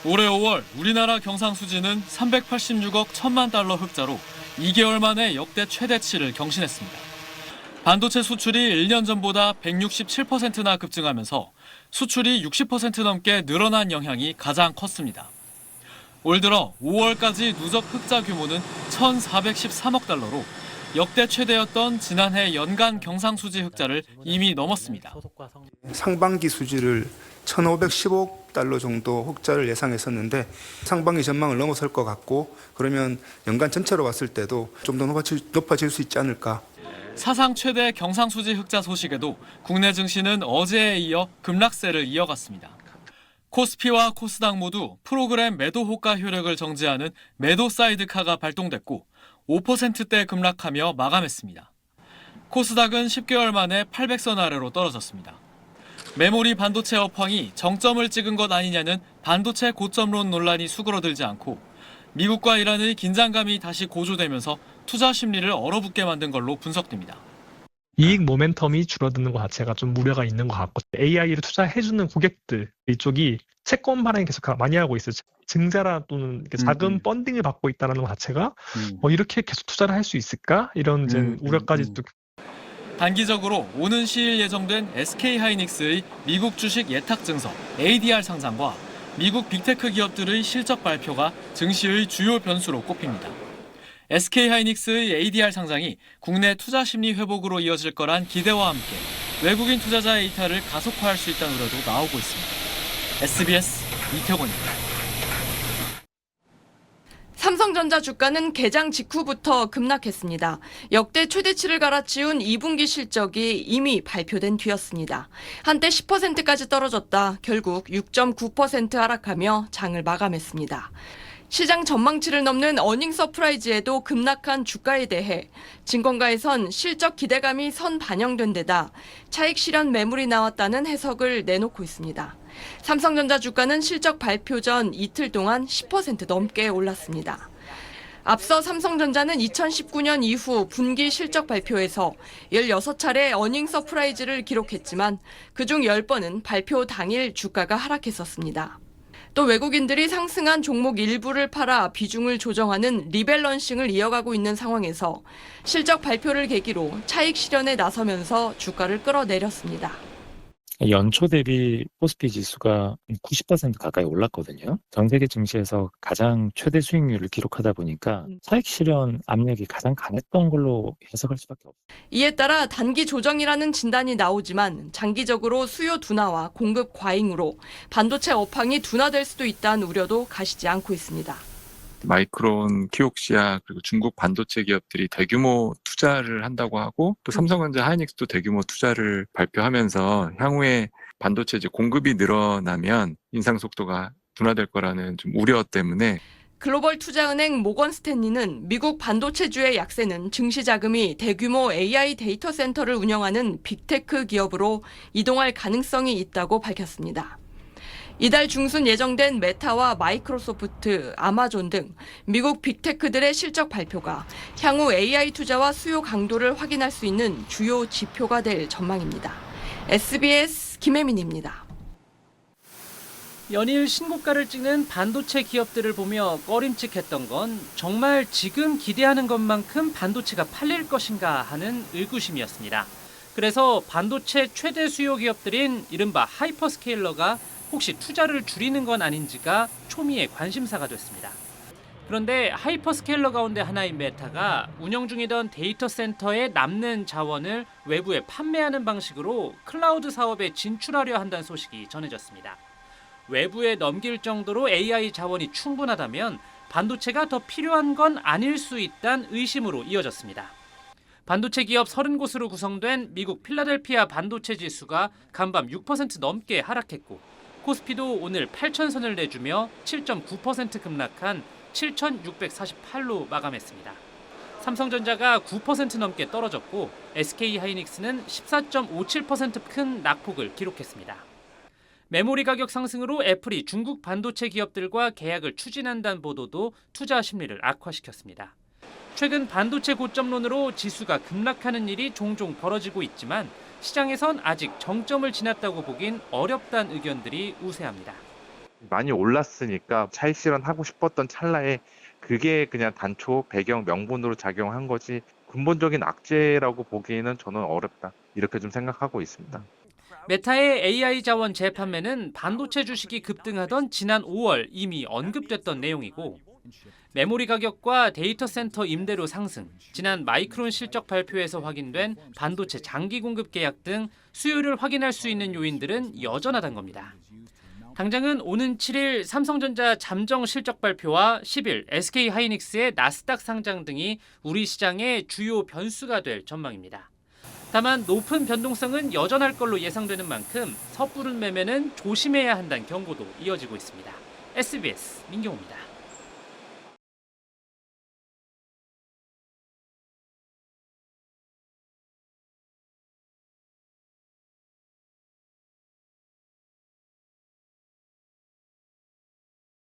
올해 5월 우리나라 경상수지는 386억 1천만 달러 흑자로 2개월 만에 역대 최대치를 경신했습니다. 반도체 수출이 1년 전보다 167%나 급증하면서 수출이 60% 넘게 늘어난 영향이 가장 컸습니다. 올 들어 5월까지 누적 흑자 규모는 1,413억 달러로 역대 최대였던 지난해 연간 경상수지 흑자를 이미 넘었습니다. 상반기 수지를 1,515억 달러 정도 흑자를 예상했었는데 상반기 전망을 넘어설 것 같고 그러면 연간 전체로 봤을 때도 좀 더 높아질 수 있지 않을까. 사상 최대 경상수지 흑자 소식에도 국내 증시는 어제에 이어 급락세를 이어갔습니다. 코스피와 코스닥 모두 프로그램 매도 호가 효력을 정지하는 매도 사이드카가 발동됐고 5%대 급락하며 마감했습니다. 코스닥은 10개월 만에 800선 아래로 떨어졌습니다. 메모리 반도체 업황이 정점을 찍은 것 아니냐는 반도체 고점론 논란이 수그러들지 않고 미국과 이란의 긴장감이 다시 고조되면서 투자 심리를 얼어붙게 만든 걸로 분석됩니다. 이익 모멘텀이 줄어드는 것 자체가 좀 우려가 있는 것 같고 AI를 투자해주는 고객들 이쪽이 채권 발행이 계속 많이 하고 있어요. 증자라 또는 자금 펀딩을 받고 있다는 것 자체가 이렇게 계속 투자를 할 수 있을까? 이런 이제 우려까지 또. 단기적으로 오는 10일 예정된 SK하이닉스의 미국 주식 예탁 증서 ADR 상장과 미국 빅테크 기업들의 실적 발표가 증시의 주요 변수로 꼽힙니다. SK하이닉스의 ADR 상장이 국내 투자 심리 회복으로 이어질 거란 기대와 함께 외국인 투자자의 이탈을 가속화할 수 있다는 우려도 나오고 있습니다. SBS 이태곤입니다. 삼성전자 주가는 개장 직후부터 급락했습니다. 역대 최대치를 갈아치운 2분기 실적이 이미 발표된 뒤였습니다. 한때 10%까지 떨어졌다 결국 6.9% 하락하며 장을 마감했습니다. 시장 전망치를 넘는 어닝 서프라이즈에도 급락한 주가에 대해 증권가에선 실적 기대감이 선 반영된 데다 차익 실현 매물이 나왔다는 해석을 내놓고 있습니다. 삼성전자 주가는 실적 발표 전 이틀 동안 10% 넘게 올랐습니다. 앞서 삼성전자는 2019년 이후 분기 실적 발표에서 16차례 어닝 서프라이즈를 기록했지만 그중 10번은 발표 당일 주가가 하락했었습니다. 또 외국인들이 상승한 종목 일부를 팔아 비중을 조정하는 리밸런싱을 이어가고 있는 상황에서 실적 발표를 계기로 차익 실현에 나서면서 주가를 끌어내렸습니다. 연초 대비 코스피 지수가 90% 가까이 올랐거든요. 전 세계 증시에서 가장 최대 수익률을 기록하다 보니까 차익 실현 압력이 가장 강했던 걸로 해석할 수밖에 없어요. 이에 따라 단기 조정이라는 진단이 나오지만 장기적으로 수요 둔화와 공급 과잉으로 반도체 업황이 둔화될 수도 있다는 우려도 가시지 않고 있습니다. 마이크론, 키옥시아 그리고 중국 반도체 기업들이 대규모 투자를 한다고 하고 또 삼성전자, 하이닉스도 대규모 투자를 발표하면서 향후에 반도체 공급이 늘어나면 인상 속도가 둔화될 거라는 좀 우려 때문에 글로벌 투자은행 모건 스탠리는 미국 반도체주의 약세는 증시 자금이 대규모 AI 데이터 센터를 운영하는 빅테크 기업으로 이동할 가능성이 있다고 밝혔습니다. 이달 중순 예정된 메타와 마이크로소프트, 아마존 등 미국 빅테크들의 실적 발표가 향후 AI 투자와 수요 강도를 확인할 수 있는 주요 지표가 될 전망입니다. SBS 김혜민입니다. 연일 신고가를 찍는 반도체 기업들을 보며 꺼림칙했던 건 정말 지금 기대하는 것만큼 반도체가 팔릴 것인가 하는 의구심이었습니다. 그래서 반도체 최대 수요 기업들인 이른바 하이퍼스케일러가 혹시 투자를 줄이는 건 아닌지가 초미의 관심사가 됐습니다. 그런데 하이퍼스케일러 가운데 하나인 메타가 운영 중이던 데이터 센터에 남는 자원을 외부에 판매하는 방식으로 클라우드 사업에 진출하려 한다는 소식이 전해졌습니다. 외부에 넘길 정도로 AI 자원이 충분하다면 반도체가 더 필요한 건 아닐 수 있다는 의심으로 이어졌습니다. 반도체 기업 30곳으로 구성된 미국 필라델피아 반도체 지수가 간밤 6% 넘게 하락했고 코스피도 오늘 8,000선을 내주며 7.9% 급락한 7,648로 마감했습니다. 삼성전자가 9% 넘게 떨어졌고 SK하이닉스는 14.57% 큰 낙폭을 기록했습니다. 메모리 가격 상승으로 애플이 중국 반도체 기업들과 계약을 추진한다는 보도도 투자 심리를 악화시켰습니다. 최근 반도체 고점론으로 지수가 급락하는 일이 종종 벌어지고 있지만 시장에선 아직 정점을 지났다고 보긴 어렵다는 의견들이 우세합니다. 많이 올랐으니까 차익 실현하고 싶었던 찰나에 그게 그냥 단초 배경 명분으로 작용한 거지 근본적인 악재라고 보기에는 저는 어렵다. 이렇게 좀 생각하고 있습니다. 메타의 AI 자원 재판매는 반도체 주식이 급등하던 지난 5월 이미 언급됐던 내용이고 메모리 가격과 데이터 센터 임대료 상승, 지난 마이크론 실적 발표에서 확인된 반도체 장기 공급 계약 등 수요를 확인할 수 있는 요인들은 여전하다는 겁니다. 당장은 오는 7일 삼성전자 잠정 실적 발표와 10일 SK 하이닉스의 나스닥 상장 등이 우리 시장의 주요 변수가 될 전망입니다. 다만 높은 변동성은 여전할 걸로 예상되는 만큼 섣부른 매매는 조심해야 한다는 경고도 이어지고 있습니다. SBS 민경호입니다.